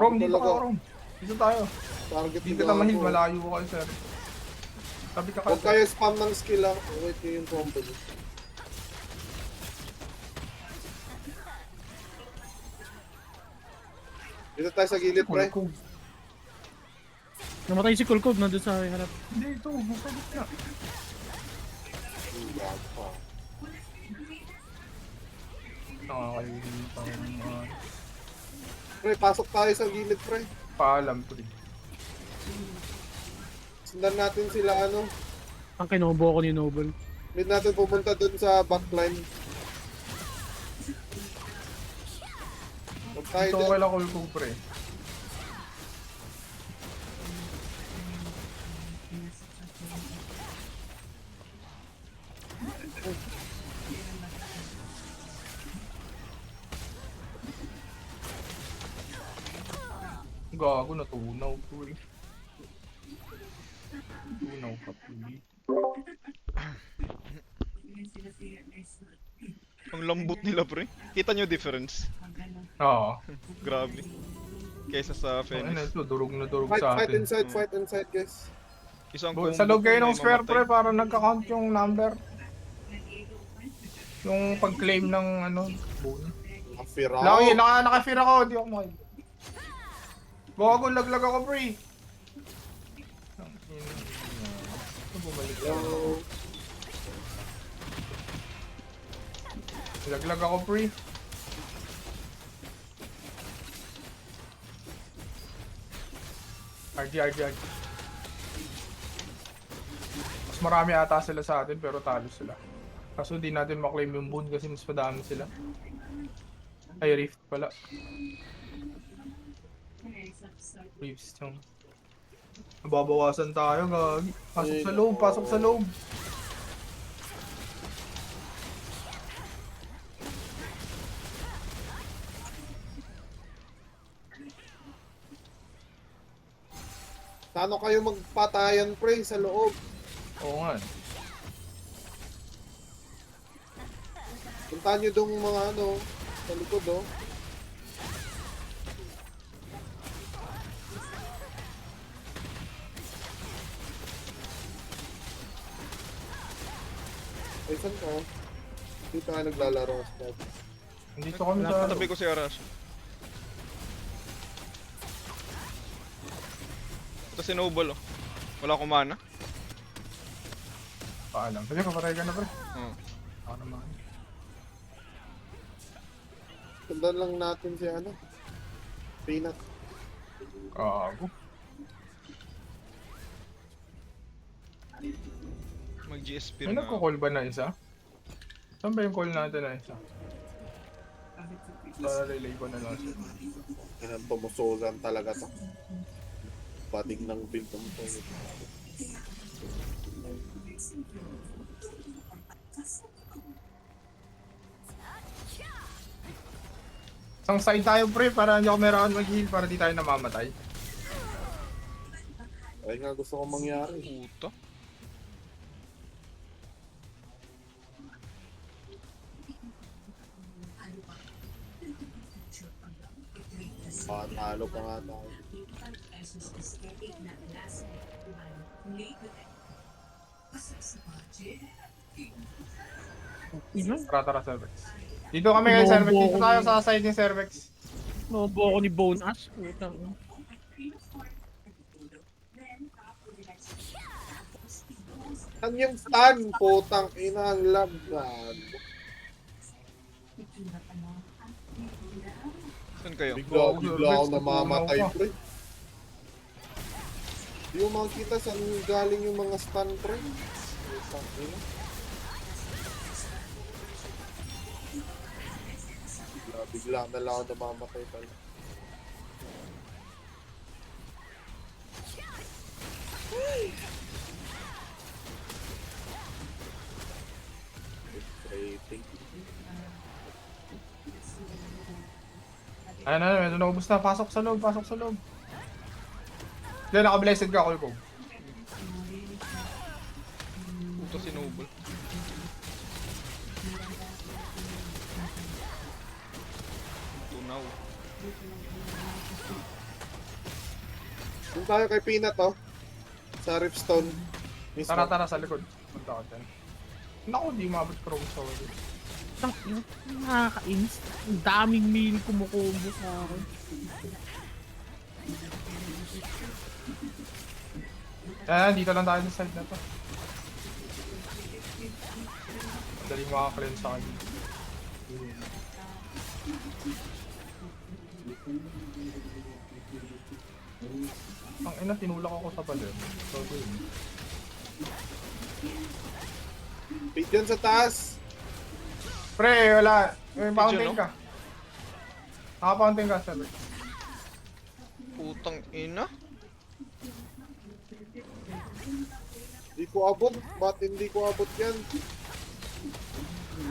Rom, dito ka, Rom. Dito tayo. Target Hindi kita mahil, malayo ko kayo, sir. Sabi ka Huwag kayo spam ng skill lang. Wait nyo yung combo nyo. Dito tayo sa gilid, pre. Kulkog. Namatay si Kulkog nandun sa harap. Hindi, ito. Masagit na. Lag pa. Nakakalimutan ko naman. Pre, pasok tayo sa gilid, pre. Paalam, pre. Sundan natin sila, ano. Ang kinobo ako ni Noble. Need natin pupunta dun sa backline. Huwag tayo Ito dyan. ko kailang kulkog, pre. Gago, natunaw, pre. Tunaw ka, pre. Ang lambot nila pre. Kita nyo difference? Oo. Grabe. Kaysa sa Ano Phoenix. ito, durog na durog Fight, sa fight atin. inside, fight inside, guys. Isang Sa loob kayo ng may square, pre, mamatay. para nagka-count yung number. Yung pag-claim ng ano, boon. Nakafira Laki, ako. naka-fear ako, di ako mahal. Gago, laglag ako, pre. Ito, bumalik ako. Hello. Laglag ako, pre. RG. Mas marami ata sila sa atin, pero talo sila. Kaso di natin maklaim yung boon kasi mas madami sila. Ay, rift pala. Rift yung... Nababawasan tayo, gagi. Pasok sa loob, pasok sa loob. Paano kayo magpatayan, pre, sa loob? Oo nga. Puntahan nyo dong mga ano, sa likod, oh. Ay, saan ka? Dito nga naglalaro ka, Spad. Nandito kami sa... Tabi ko si Arash. Ito si Noble oh. Wala akong mana. Paalam. Sige, papatay ka na, pre. Oh. Ako naman. Sundan lang natin si ano. Peanut. Gago. Mag-GSP May na. nagko-call ba na isa? Saan ba yung call natin na isa? Para relay ko na lang siya. Inang tumusugan talaga to. Bating ng build ng to. Isang side tayo, pre, para hindi ako meron mag-heal para di tayo namamatay. Ay nga gusto kong mangyari. Puta. Panalo pa nga tayo. Tara, Cervex. Dito kami kay Cervex. Dito tayo sa side ni Cervex. Nobo ako ni Bone Ash. Putang. Saan yung stun? Putang ina, ang lag. Saan kayo? Bigla ako namamatay, pre. Di mo makikita saan galing yung mga stun, pre. Putang ina. Bigla na lang ako namamatay pala. Rating. Ayun, medyo naubos na. Pasok sa loob, pasok sa loob. Hindi, naka-blessed ka, call ko. Puta si Noble. Tunaw. Doon tayo kay Peanut, oh. Sa Ripstone. Mismo. Tara sa likod. Punta ko dyan. Naku, di mabot chrome solid. Tang ina, nakakainis. Ang daming meal kumukombo sa akin. Ayan, dito lang tayo sa side na to. Madaling makaklend sa akin. Ang ina, tinulak ako sa pader. So, good. Bait dyan sa taas. Pre, wala. May fountain no? ka. Naka-fountain ka, sabi. Putang ina. Hindi ko abot. Ba't hindi ko abot yan?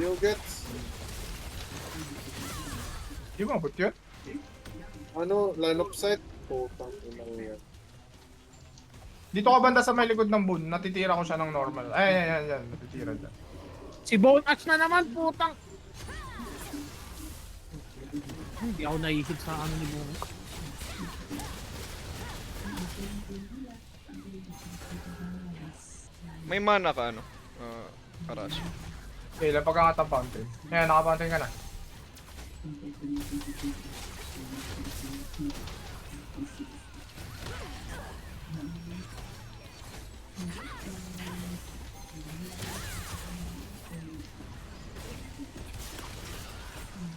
Leo gets. Di ba abot yun? Ano, line of sight. Putang inang yan. Dito ka banda sa may likod ng boon. Natitira ko siya ng normal. Ay, yan. Natitira dyan. Si Bone Axe na naman, putang! Hindi ako nahihit sa ano ni Bone. May mana ka ano? Karashi. Okay, lapag ka nga fountain. Ayan, naka-fountain ka na.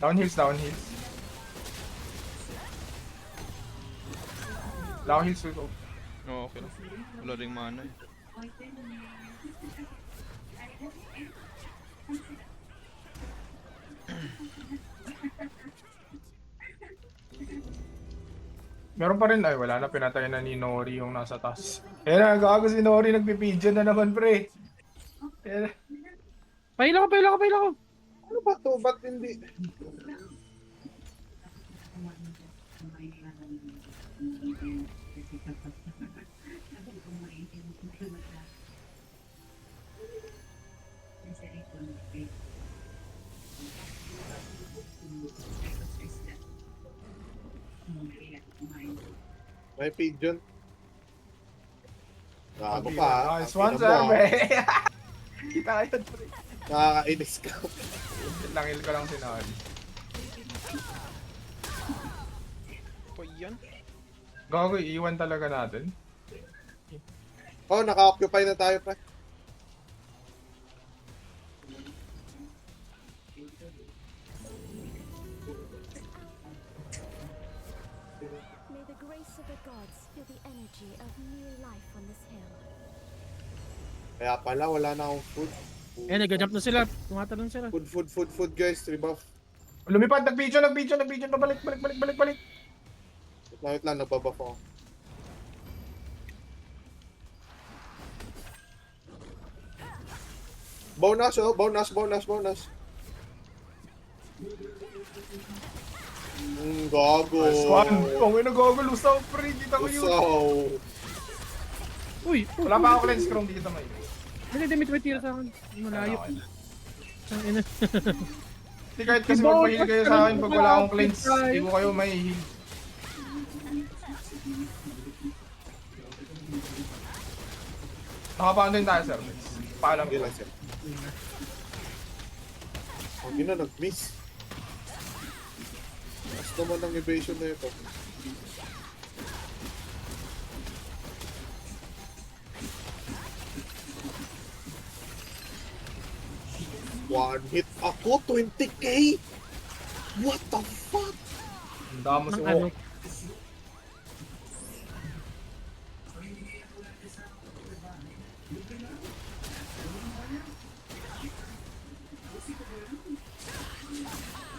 Downhills. Downhills will go. Oo, okay lang. Wala ring mana eh. Meron pa rin, ay wala na, pinatay na ni Nori yung nasa taas. Eh nagago si Nori, nagpipigeon na naman pre. Eh, Paila ko! Ano ba to? Ba't hindi? May pigeon. Gago ka. nice one sir, pre. Kita kayo pre. Nakakainis ka. Langil ko lang si Nori. Pa yan? Gago, iiwan talaga natin. Oh, naka-occupy na tayo pa. May the grace of the gods feel the energy of new life on this hill. Kaya pala, wala na akong food. Eh, nag-jump na sila. Tumatalon sila. Food guys. Rebuff. Lumipad, nag-pigeon, pabalik. Wait lang, nagbabuff ako. Bonus, oh. Bonus. Gago. Nice one. Kung gago, lusaw pre, kita ko yun. Usaw. Uy! Wala pa ako cleanse chrome, di kita may. Hindi, may tira sa akin. Malayo. Ang ina. Hindi kahit kasi magpahil kayo sa akin pag wala akong cleanse, hindi ko kayo may heal. Nakapound tayo sir. Paalam Hindi ko. lang siya. Huwag yun na, nag-miss. Mas naman ang evasion na ito. One hit ako, 20k! What the fuck? Ang damo si Ng ano? Wok.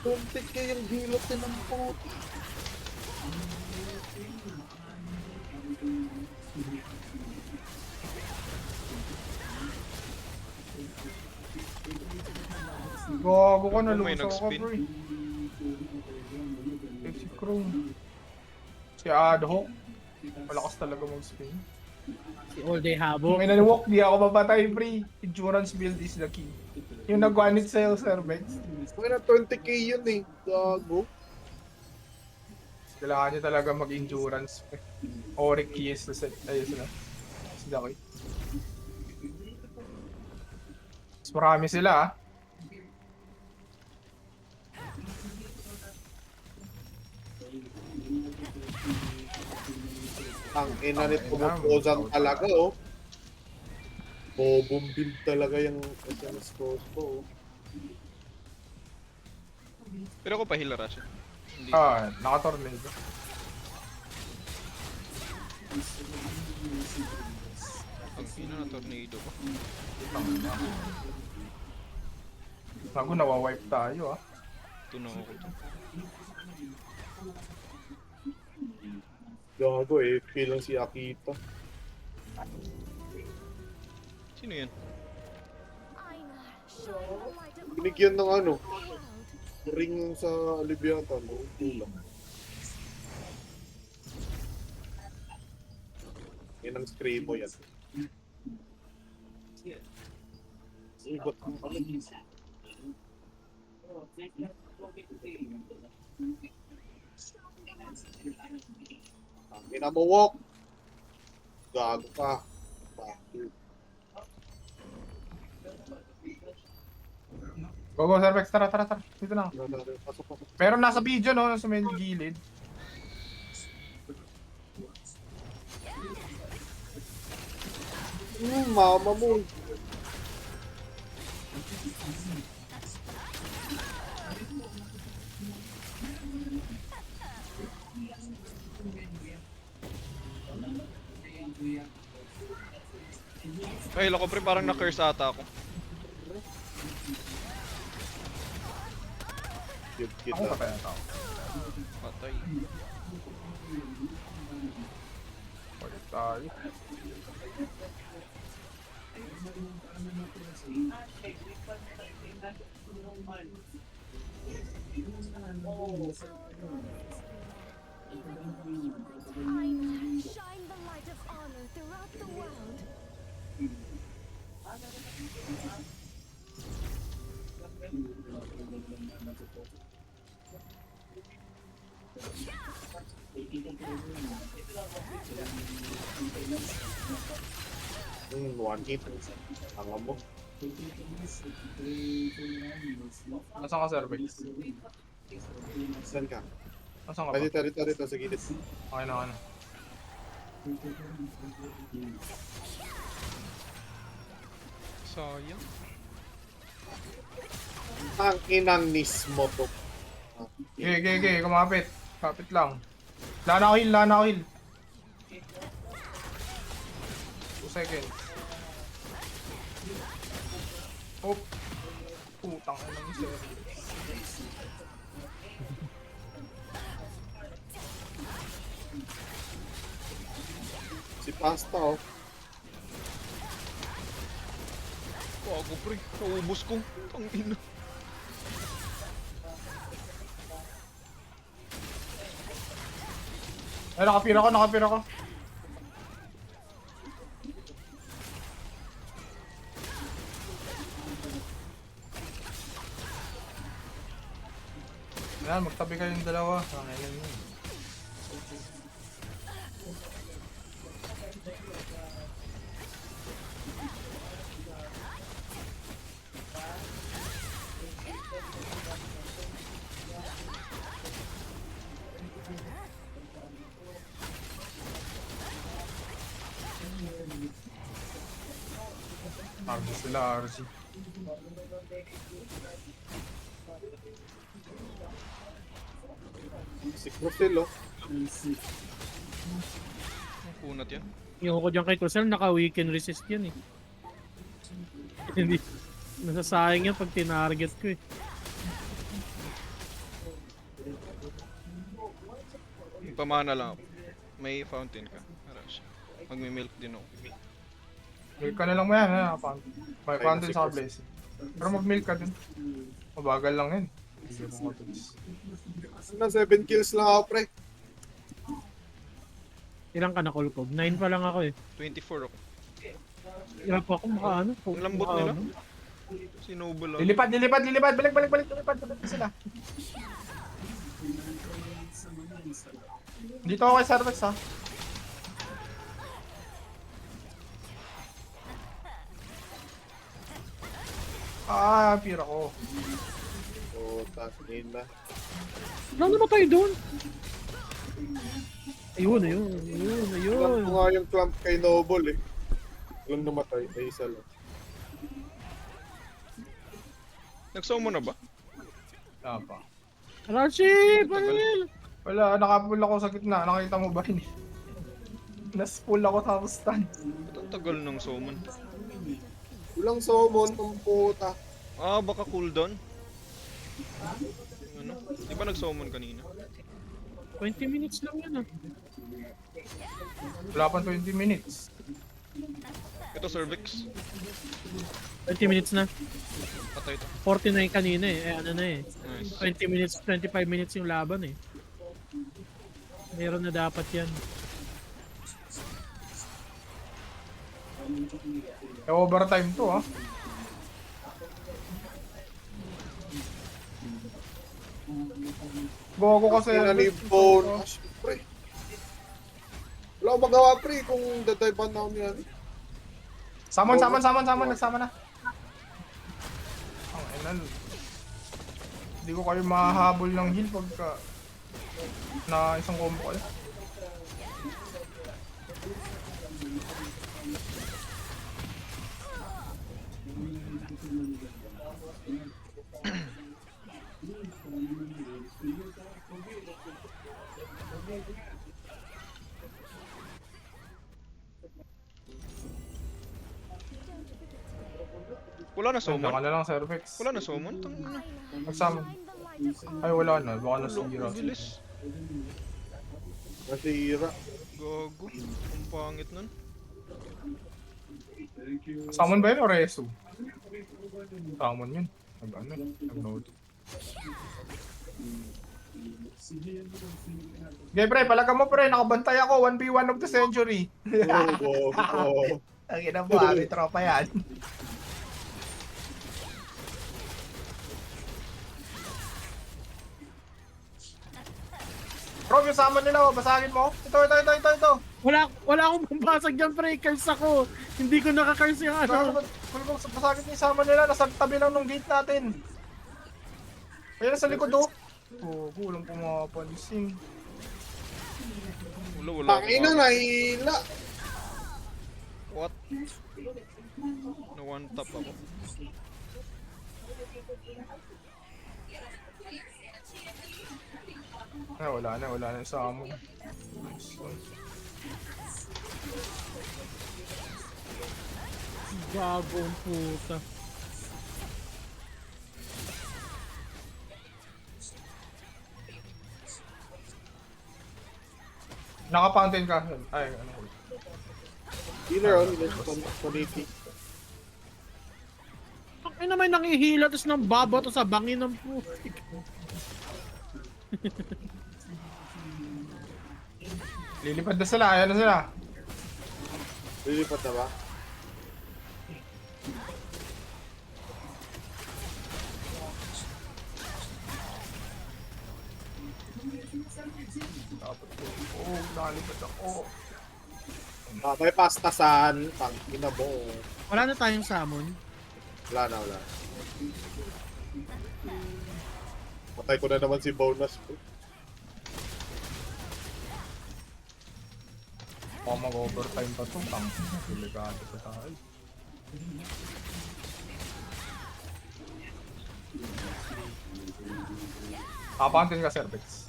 Tuntik kayo yung hilot din ng puto. Gago ka na, May lusaw ka nag-spin. pre. Si Chrome. Si Adhoc. Malakas talaga mag-spin. Si All Day Habo. Kung inaniwok, di ako mapatay pre. Endurance build is the key. Yung nag-1-hit sa'yo, Sir Bex. Kaya na 20k yun eh. Gago. Kailangan nyo talaga mag-endurance. Oric Keys na set. Ayun sila. Si Dakoy. Mas marami sila ah. Ang ina ni Pumapozan talaga, oh. Bobong build talaga yung SMS Crossbow. Pero ako pa heal Rush. Hindi. Naka-tornado. Ang ina na tornado ko. Bago nawawipe tayo ah. Tunaw ako to. Gago eh, lang si Akita. Sino yan? Einar, shine the light of Binigyan ng ano, the world. ring sa Leviathan, no? Kulang. Yan ang Screamo yan. Ba't ang ano? Minamawok! Gago ka. Bastard. Go, go, Cervex. Tara. Dito na. Pasok, pasok. Meron nasa video, no? Sa may gilid. Mama mo. Ay, heal ako pre, parang na-curse ata ako. Cute Ako na. patay na tao. Patay. Ulit tayo. Einar, shine the light of honor throughout the world. One hit. Tanga mo. Nasaan ka, Cervex? Saan ka? Nasaan ka ba? Dito, sa gilid. Okay na, ano. Sayang. Ang inang nismo to. Okay. Kumapit. Kapit lang. Lana ko heal. 2 seconds. Oh. Putang ina ni Cervex. Si Pasta, oh. Wago pre, naubos ko. Ang ina. Ay, nakapira ko. Yan, magtabi kayong dalawa. Ang ina yun. RG sila, RG. Si Crusel, oh. Ang kunat yan. Yung ko dyan kay Cosel, naka-weekend resist yan eh. Hindi. Nasasayang yan pag tinarget ko eh. Pamana lang ako. May fountain ka. Rush. Magmi-milk din ako. Milk ka na lang mo yan, ha? May fountain sa blessing. Pero mag-milk ka din. Mabagal lang yun. Hindi mo matulis. Na 7 kills lang ako, pre. Ilang ka na Kolkob? 9 pa lang ako eh. 24 ako. Ilang pa ako maka ano? Ang lambot nila. Sinubol ako. Lilipad! Balik sila. Dito ako kay Cervex, ha? Ah, pira ko. O, tasin na. Ano namatay doon? Ayun, ayun, ayun, ayun. Alam ko nga yung clamp kay Noble eh. Walang namatay, may isa lang. Nag-summon na ba? Wala pa. Arashi! Panil! Wala, nakapull ako sa gitna. Nakita mo ba yun? Nas-pull ako tapos stun. Ba't ang tagal ng summon? Walang summon, ang puta. Ah, baka cooldown? Ano? Di ba nag-summon kanina? 20 minutes lang yun ah. Wala pa 20 minutes. Ito cervix. 20 minutes na. Patay to. 49 kanina eh. Ano na eh. Nice. 20 minutes, 25 minutes yung laban eh. Meron na dapat yan. Overtime to ha. Gogo kasi. Pinanibon. Ah, syempre. Wala akong magawa pre kung dadayban na ako niyan. Summon. Nagsama na. Ang inan. Hindi ko kayo mahahabol ng heal pagka na isang combo kayo. Wala na Saan summon? ka na lang, Cervix. Wala na summon? Tangina. Nagsama. Shine the light upon Ay, wala na. Baka nasira. Ang bilis. Nasira. Gago. Ang pangit nun. Summon ba yun o Resu? Summon yun. Nag-ano? Nag-note. Okay, pre. Palaga mo, pre. Nakabantay ako. 1v1 of the century. Oo. Ang ina mo, may tropa yan. Rob, yung summon nila, basagin mo. Ito. Wala akong pambasag dyan pre. Curse ako. Hindi ko nakakurse yung ano. Basagin yung summon nila, nasa tabi lang nung gate natin. Ayan, sa likod oh. Oh, kulang pumapansin. Wala. Tangina, nahila. What? Na one tap ako. Ay, wala na yung summon. Gago ang puta. Naka-fountain ka. Ay, ano. Healer on, Koniti. Ay naman nangihila tapos nang babato sa bangin ng putik. Lilipad na sila, ayan na sila. Lilipat na ba? Dapat ko. Oh, nalipad ako. May pastasan. Tangina mo. Wala na tayong summon. Wala na. Patay ko na naman si Bonus. Baka mag-overtime pa to. Delikado pa tayo. Kapantin ka, Cervix.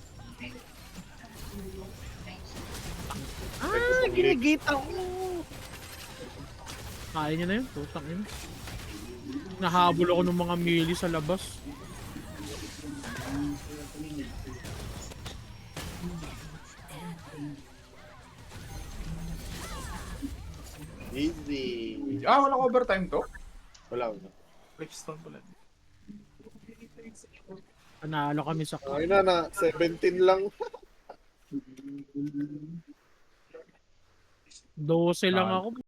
Ginagate ako. Kaya niya na yun. Tutang yun. Nahabol ako ng mga melee sa labas. Easy. Ah, walang overtime to? Wala. Flipstone pala. Panalo kami sa Ay na, 17 lang. 12 lang ako.